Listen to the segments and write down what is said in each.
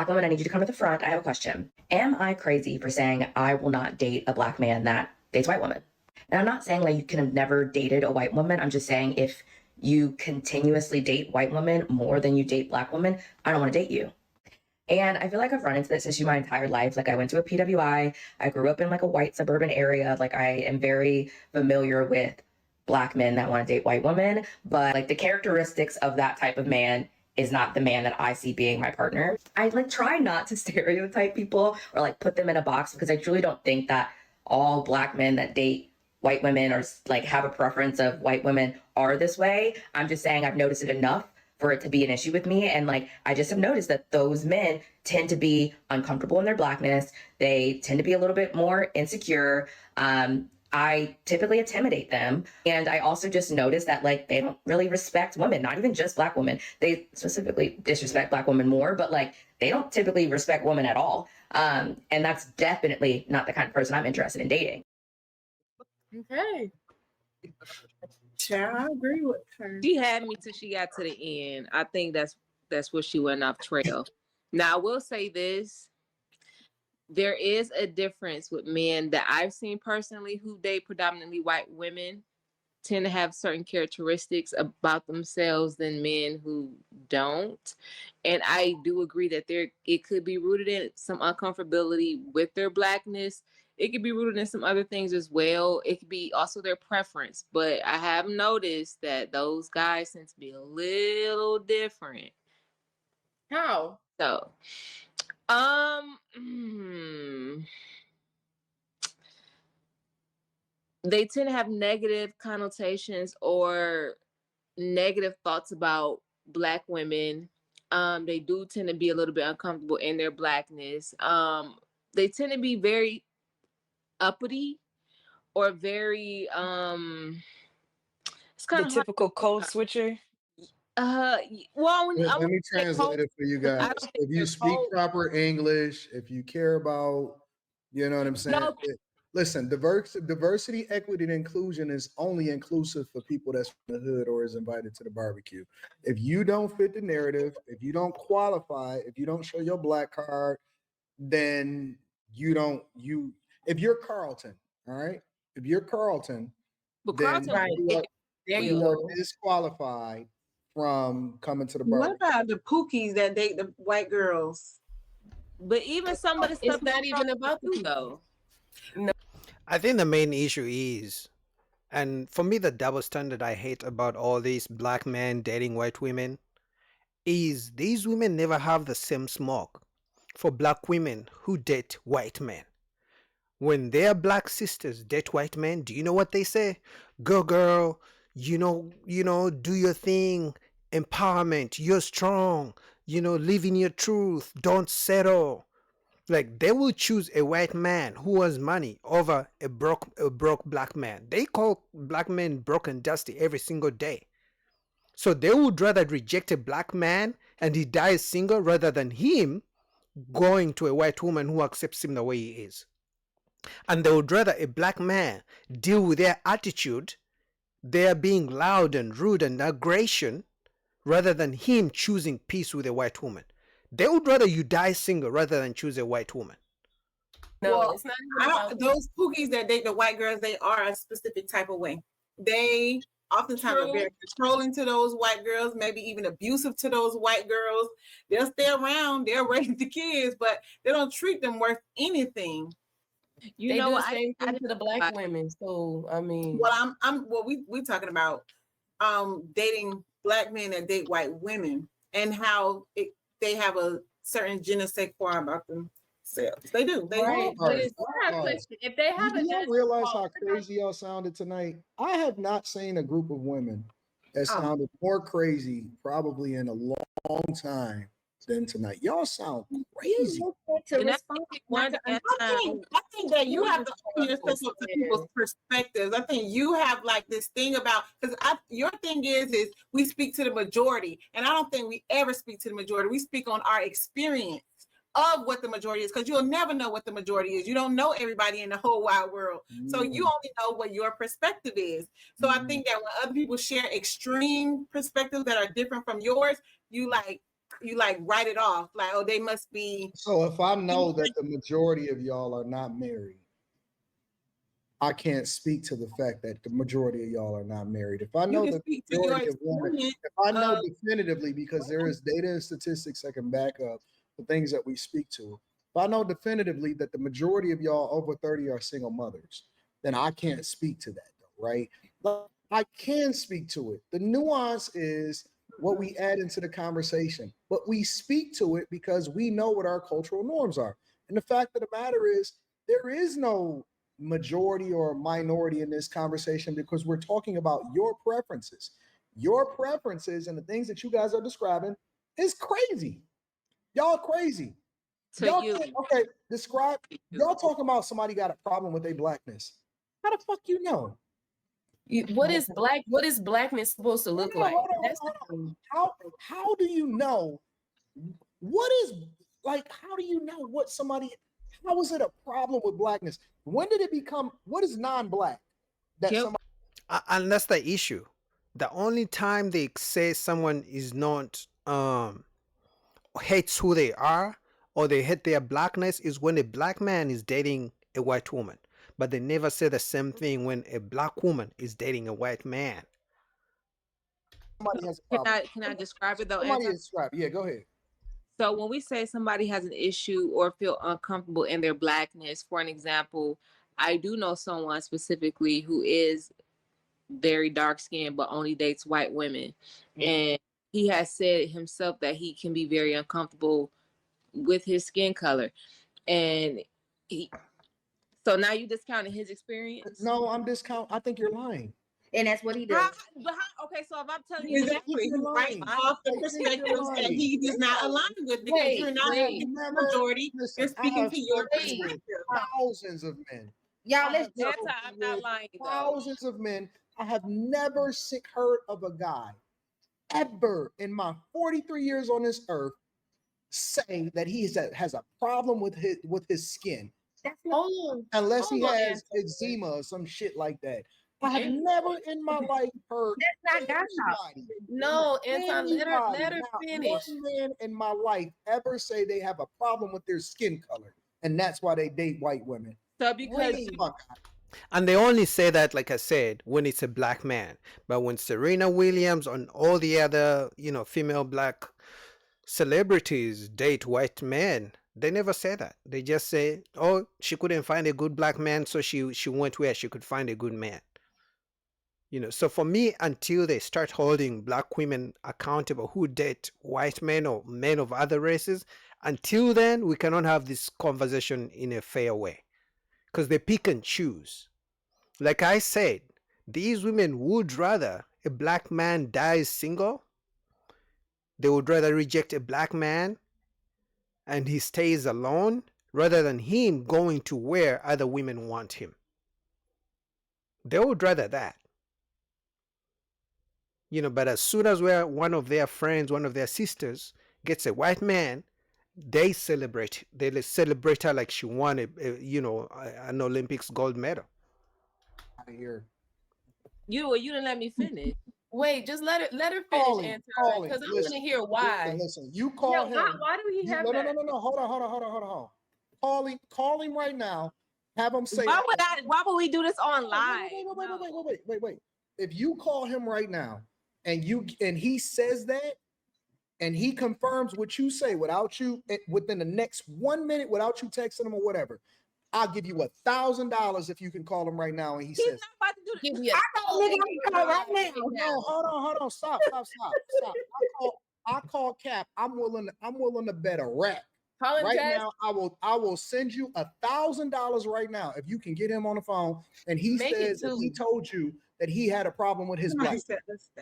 Black woman, I need you to come to the front. I have a question. Am I crazy for saying I will not date a Black man that dates white women? And I'm not saying like you can have never dated a white woman. I'm just saying if you continuously date white women more than you date Black women, I don't want to date you. And I feel like I've run into this issue my entire life. Like I went to a PWI. I grew up in like a white suburban area. Like I am very familiar with Black men that want to date white women, but like the characteristics of that type of man is not the man that I see being my partner. I like try not to stereotype people or like put them in a box because I truly don't think that all Black men that date white women or like have a preference of white women are this way. I'm just saying I've noticed it enough for it to be an issue with me. And like, I just have noticed that those men tend to be uncomfortable in their Blackness. They tend to be a little bit more insecure. I typically intimidate them. And I also just noticed that like, they don't really respect women, not even just Black women. They specifically disrespect Black women more, but like, they don't typically respect women at all. And that's definitely not the kind of person I'm interested in dating. Okay. Yeah, I agree with her. She had me till she got to the end. I think that's where she went off trail. Now I will say this. There is a difference with men that I've seen personally who date predominantly white women tend to have certain characteristics about themselves than men who don't. And I do agree that it could be rooted in some uncomfortability with their Blackness. It could be rooted in some other things as well. It could be also their preference. But I have noticed that those guys tend to be a little different. How? So, they tend to have negative connotations or negative thoughts about Black women. They do tend to be a little bit uncomfortable in their Blackness. They tend to be very uppity or very it's kind The of typical code switcher. well, let me translate it for you guys. If you speak proper English, if you care about, you know what I'm saying? No. Listen, diversity, equity, and inclusion is only inclusive for people that's from the hood or is invited to the barbecue. If you don't fit the narrative, if you don't qualify, if you don't show your Black card, then if you're Carlton, all right? If you're Carlton, but then Carlton, you are disqualified from coming to the barbecue. What about the Pookies that date the white girls? But even some of the stuff it's not even about the though. No. I think the main issue is, and for me, the double standard I hate about all these Black men dating white women is these women never have the same smoke for Black women who date white men. When their Black sisters date white men, do you know what they say? Go girl, you know, do your thing, empowerment, you're strong, live in your truth, don't settle. Like they will choose a white man who has money over a broke Black man. They call Black men broke and dusty every single day. So they would rather reject a Black man and he dies single rather than him going to a white woman who accepts him the way he is. And they would rather a Black man deal with their attitude, their being loud and rude and aggression, rather than him choosing peace with a white woman. They would rather you die single rather than choose a white woman. No, Well, it's not even about those Pookies that date the white girls, they are a specific type of way. They oftentimes are very controlling to those white girls, maybe even abusive to those white girls. They'll stay around, they'll raise the kids, but they don't treat them worth anything. They do the same thing to the Black women. So I mean, well, we talking about dating Black men that date white women and how they have a certain je ne sais quoi about themselves. They do. They right. But it's if they have you don't realize how crazy y'all sounded tonight. I have not seen a group of women that sounded more crazy probably in a long time than tonight. Y'all sound crazy. I think that you have to open yourself up to people's perspectives. I think you have like this thing about, because your thing is we speak to the majority, and I don't think we ever speak to the majority. We speak on our experience of what the majority is, because you'll never know what the majority is. You don't know everybody in the whole wide world, so you only know what your perspective is. So I think that when other people share extreme perspectives that are different from yours, you like you like write it off, like, oh, they must be. So if I know that the majority of y'all are not married, I can't speak to the fact that the majority of y'all are not married. If I know the majority of women, if I know definitively, because there is data and statistics that can back up the things that we speak to. If I know definitively that the majority of y'all over 30 are single mothers, then I can't speak to that, though, right? But I can speak to it. The nuance is what we add into the conversation, but we speak to it because we know what our cultural norms are. And the fact of the matter is, there is no majority or minority in this conversation because we're talking about your preferences. Your preferences and the things that you guys are describing is crazy. Y'all crazy. Y'all okay, describe. Y'all talking about somebody got a problem with their blackness. How the fuck you know? What is blackness supposed to look like? How do you know? What is like? How do you know what somebody? How is it a problem with blackness? When did it become? What is non-black? That somebody. And that's the issue. The only time they say someone is not hates who they are or they hate their blackness is when a black man is dating a white woman. But they never say the same thing when a black woman is dating a white man. Somebody has a problem. Can I describe it though? Somebody describe. Yeah, go ahead. So when we say somebody has an issue or feel uncomfortable in their blackness, for an example, I do know someone specifically who is very dark skinned but only dates white women. Mm-hmm. And he has said himself that he can be very uncomfortable with his skin color. And so now you discounting his experience? No, I'm discounting. I think you're lying. And that's what he does. Okay, so if I'm telling you exactly, right off the perspectives that he does not align with, because you're not the majority. You're speaking to your perspective. Thousands of men. Y'all, I'm not lying. Thousands of men. I have never heard of a guy ever in my 43 years on this earth say that he has a problem with his skin. Unless he has eczema or some shit like that. I have never in my life heard that's not God. No, Anton, let her finish. One man in my life ever say they have a problem with their skin color, and that's why they date white women. So because and they only say that, like I said, when it's a black man. But when Serena Williams and all the other, female black celebrities date white men, they never say that. They just say, oh, she couldn't find a good black man, so she went where she could find a good man. So for me, until they start holding black women accountable who date white men or men of other races, until then, we cannot have this conversation in a fair way. Because they pick and choose. Like I said, these women would rather a black man dies single. They would rather reject a black man and he stays alone rather than him going to where other women want him. They would rather that. But as soon as one of their friends, one of their sisters gets a white man, they celebrate. They celebrate her like she won an Olympics gold medal. Out of here. You didn't let me finish. Wait, just let her finish, Anton, because I want to hear why. Listen, you call him. Why do he have that? No. Hold on. Call him right now. Have him say. Why would we do this online? Wait. If you call him right now and he says that and he confirms what you say without you within the next 1 minute, without you texting him or whatever, I'll give you $1,000 if you can call him right now and he says. He's not about to do this. Right now. No, hold on. Stop. I call Cap. I'm willing to bet a rack. Right now, I will send you $1,000 right now if you can get him on the phone and he says that he told you that he had a problem with his black.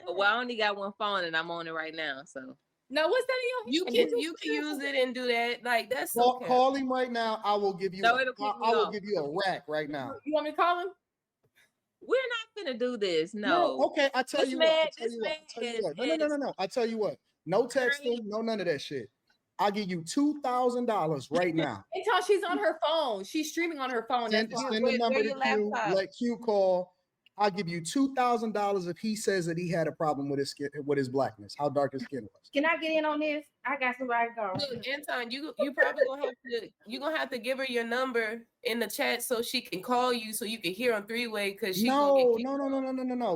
Well, I only got one phone and I'm on it right now. So no, what's that in your hand? You can use it and do that. Like that's okay. Call him right now. I will give you. I will give you a rack right now. You want me to call him? We're not gonna do this. No. Okay, I tell you what. No. I tell you what. No texting. No none of that shit. I'll give you $2,000 right now. Until she's on her phone. She's streaming on her phone. Send the number to Q. Let Q call. I'll give you $2,000 if he says that he had a problem with his skin, with his blackness, how dark his skin was. Can I get in on this? I got somebody go. Look, Anton, you probably gonna have to give her your number in the chat so she can call you so you can hear on three-way because she no,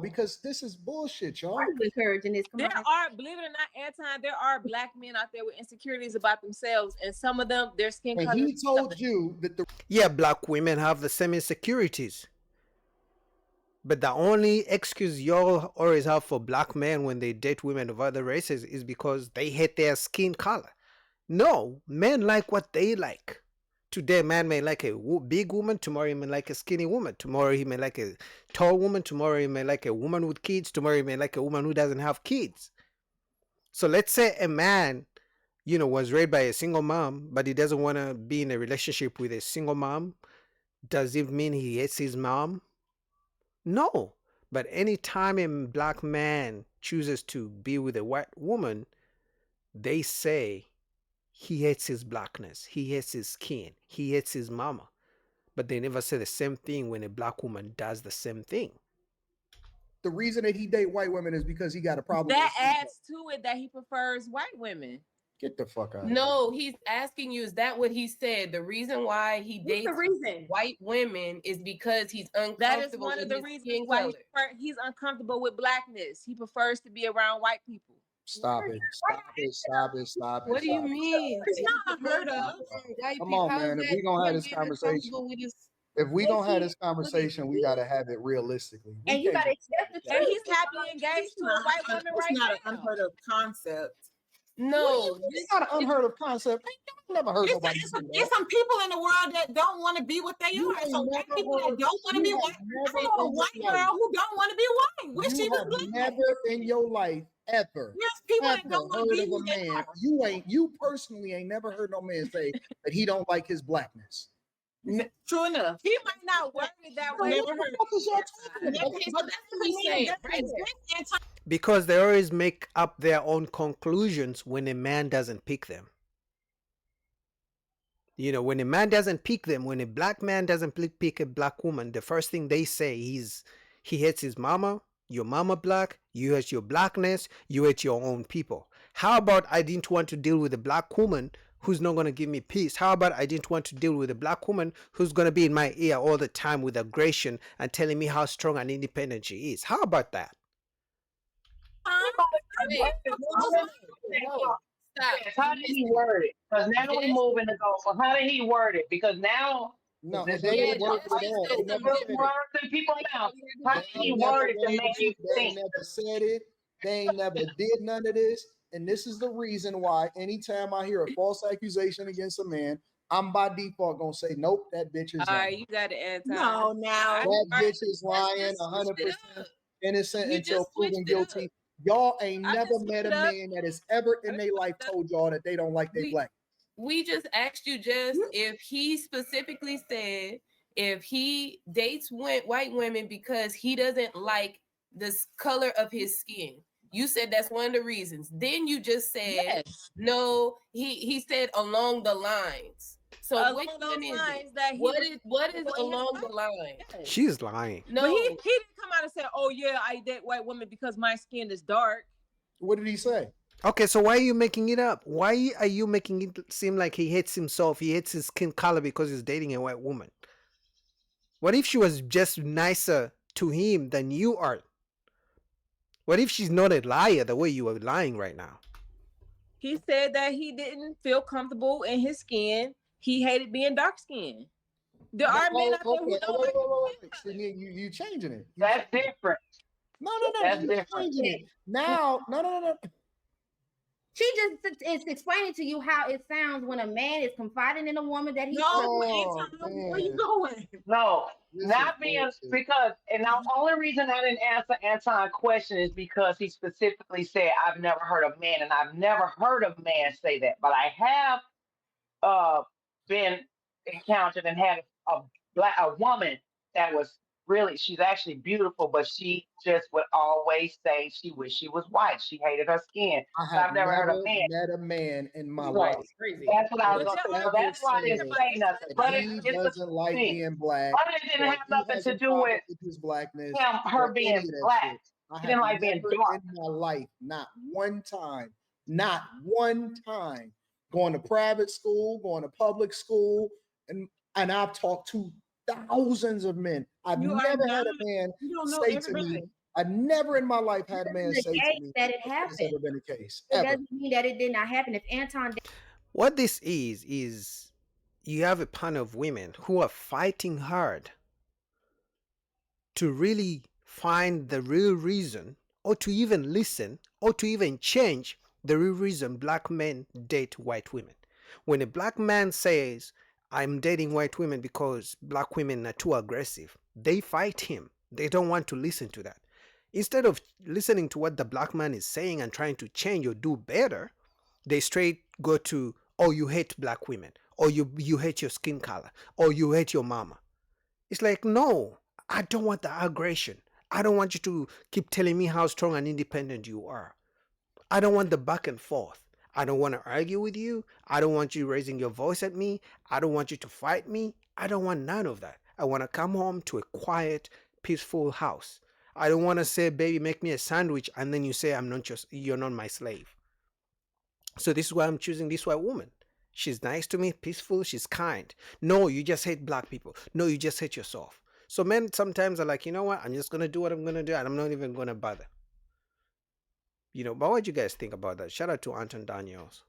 because this is bullshit, y'all. I'm encouraging this. There are, believe it or not, Anton, there are black men out there with insecurities about themselves, and some of them, their skin color. And he told you that yeah, black women have the same insecurities. But the only excuse y'all always have for black men when they date women of other races is because they hate their skin color. No, men like what they like. Today, man may like a big woman. Tomorrow, he may like a skinny woman. Tomorrow, he may like a tall woman. Tomorrow, he may like a woman with kids. Tomorrow, he may like a woman who doesn't have kids. So let's say a man, was raised by a single mom, but he doesn't want to be in a relationship with a single mom. Does it mean he hates his mom? No. But anytime a black man chooses to be with a white woman, they say he hates his blackness, he hates his skin, he hates his mama. But they never say the same thing when a black woman does the same thing. The reason that he date white women is because he got a problem. That adds to it that he prefers white women. Get the fuck out. No, he's asking you, is that what he said? The reason why he dates white women is because he's uncomfortable. That is one of the reasons why he's uncomfortable with blackness. He prefers to be around white people. Stop it. What do you mean? It's not unheard of. Come on, man. If we're going to have this conversation, we got to have it realistically. And you got to accept the truth. And he's happy engaged to a white woman right now. It's not an unheard of concept. No, it's not an unheard of concept. I never heard nobody say that. There's some people in the world that don't want to be what they are. So white people that don't want to be white. I know a white girl who don't want to be white. Wish she was black. Never in your life ever. Yes, people that don't want to be who they are. You personally ain't never heard no man say that he don't like his blackness. True enough. He might not word it that way. Never heard. But that's what he's saying, right? Because they always make up their own conclusions when a man doesn't pick them. When a man doesn't pick them, when a black man doesn't pick a black woman, the first thing they say is he hates his mama, your mama black, you hate your blackness, you hate your own people. How about I didn't want to deal with a black woman who's not going to give me peace? How about I didn't want to deal with a black woman who's going to be in my ear all the time with aggression and telling me how strong and independent she is? How about that? How did he word it? Because now we're moving to go. So how did he word it? Because now no, they didn't word it at all. People now. How did he word it to make you think? They never said it. They ain't never did none of this. And this is the reason why anytime I hear a false accusation against a man, I'm by default gonna say, nope, that bitch is lying. All right, you got to answer. No, now that bitch is lying 100% innocent until proven guilty. Y'all ain't never met a man that has ever in their life told y'all that they don't like their black. We just asked you if he specifically said if he dates white women because he doesn't like the color of his skin. You said that's one of the reasons. Then you just said no. He said along the lines. So which one is it? What is along the line? She's lying. No, but he didn't come out and say, "Oh yeah, I date white women because my skin is dark." What did he say? Okay, so why are you making it up? Why are you making it seem like he hates himself? He hates his skin color because he's dating a white woman. What if she was just nicer to him than you are? What if she's not a liar the way you are lying right now? He said that he didn't feel comfortable in his skin. He hated being dark skinned. There are men out there who don't like you changing it. That's different. No. That's different. Changing it. Now, no. She just is explaining to you how it sounds when a man is confiding in a woman that he. Where you going? No, not being because, and the only reason I didn't answer Anton's question is because he specifically said I've never heard a man, and I've never heard a man say that, but I have been encountered and had a woman that was she's actually beautiful, but she just would always say she wished she was white. She hated her skin. I But have I've never heard a never man. met a man in my Right. life Crazy. That's what I was that gonna has say. So ever that's why I didn't said say nothing. that But he it's a doesn't like thing. being black, But it didn't that have he nothing has to a do with problem with his blackness, her or being any of that black. shit. I He have didn't like being never dark. in my life, not one time, going to private school, going to public school, and I've talked to thousands of men. I've You are never had not. a man You don't know say to me, everybody. I never in my life had a It man doesn't say to negate me that it that has happened. ever been the case. It Ever. doesn't mean that it did not happen. If Anton What this is you have a panel of women who are fighting hard to really find the real reason, or to even listen, or to even change the real reason black men date white women. When a black man says, I'm dating white women because black women are too aggressive, they fight him. They don't want to listen to that. Instead of listening to what the black man is saying and trying to change or do better, they straight go to, oh, you hate black women, or you hate your skin color, or you hate your mama. It's like, no, I don't want the aggression. I don't want you to keep telling me how strong and independent you are. I don't want the back and forth. I don't want to argue with you. I don't want you raising your voice at me. I don't want you to fight me. I don't want none of that. I want to come home to a quiet, peaceful house. I don't want to say, baby, make me a sandwich, and then you say, you're not my slave. So this is why I'm choosing this white woman. She's nice to me, peaceful, she's kind. No, you just hate black people. No, you just hate yourself. So men sometimes are like, you know what? I'm just going to do what I'm going to do, and I'm not even going to bother. But what do you guys think about that? Shout out to Anton Daniels.